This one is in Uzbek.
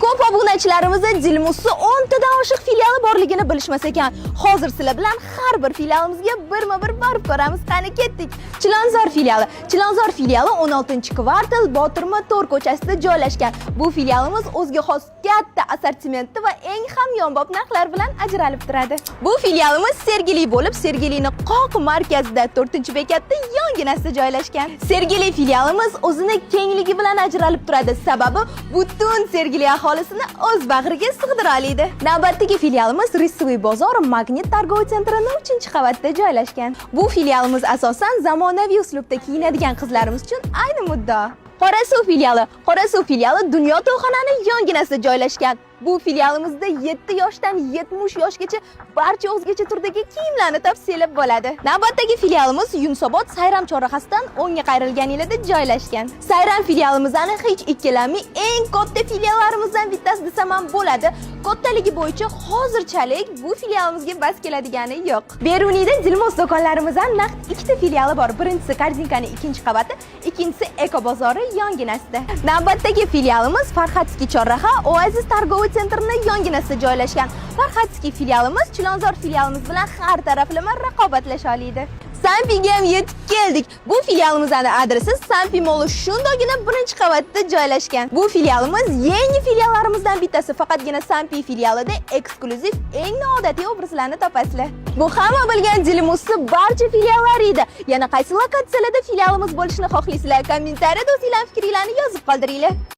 Ko'p obunachilarimiz Dilmusi 10 tadan oshiq filiali borligini bilishmas ekan. Hozir sizlar bilan har bir filialimizga birma-bir borib ko'ramiz. Qani ketdik. Chilonzor filiali. Chilonzor filiali 16-kvartal Botirma To'r ko'chasida joylashgan. Bu filialimiz o'ziga xos katta assortimentda va eng hamyonbop narxlar bilan ajralib turadi. Bu filialimiz Sergeli bo'lib, Sergelining qoq markazida 4-bekatda yonginasida joylashgan. Sergeli filialimiz o'zini kengligi bilan ajralib turadi. Sababi butun Sergeli aholisini o'z bag'riga sig'dira oladi. Navbatdagi filialimiz Rissoviy bozor Magnit targ'ov sentrining 3-qavatida joylashgan. Bu filialimiz asosan zamonaviy uslubda kiyinadigan qizlarimiz uchun ayni muddao. Qorasuv filiali. Qorasuv filiali Dunyo to'yxonasining yonginasida joylashgan. Bu filialimizda 7 yoshdan 70 yoshgacha barcha o'zgacha turdagi kiyimlarni tavsiyalab bo'ladi. Navbatdagi filialimiz Yunusobod Sayram chorrahasidan o'ngga qayrilgan yo'lda joylashgan. Sayram filialimizning hech ikkilanmay eng katta filiallarimizdan bittasi desam ham bo'ladi. Kattaligi bo'yicha hozirchalik bu filialimizga bas keladigani yo'q. Beruniyda Dilmos do'konlarimizdan naqd 2 ta filiali bor. Birinchisi Kardinkaning 2-qavati, ikkinchisi Eko bozori yonginasida. Navbatdagi filialimiz Farxatskiy chorraha Oasis targ'ov sentrining yonginasida joylashgan. Farxatskiy filialimiz Chilonzor filialimiz bilan har taraflama raqobatlasha oladi. Sampiga ham yetib keldik. Bu filialimizning adresi Sampi Mall shundagina 1-qavatda joylashgan. Bu filialimiz yangi filiallarimizdan bittasi, faqatgina Sampi filialida eksklyuziv eng noodatiy obrazlarni topasizlar. Bu hamma bilgan Dilmusi barcha filiallar edi. Yana qaysi lokatsiyalarda filialimiz bo'lishini xohlaysizlar? Kommentariyada o'zingizlarning fikringizni yozib qoldiringlar.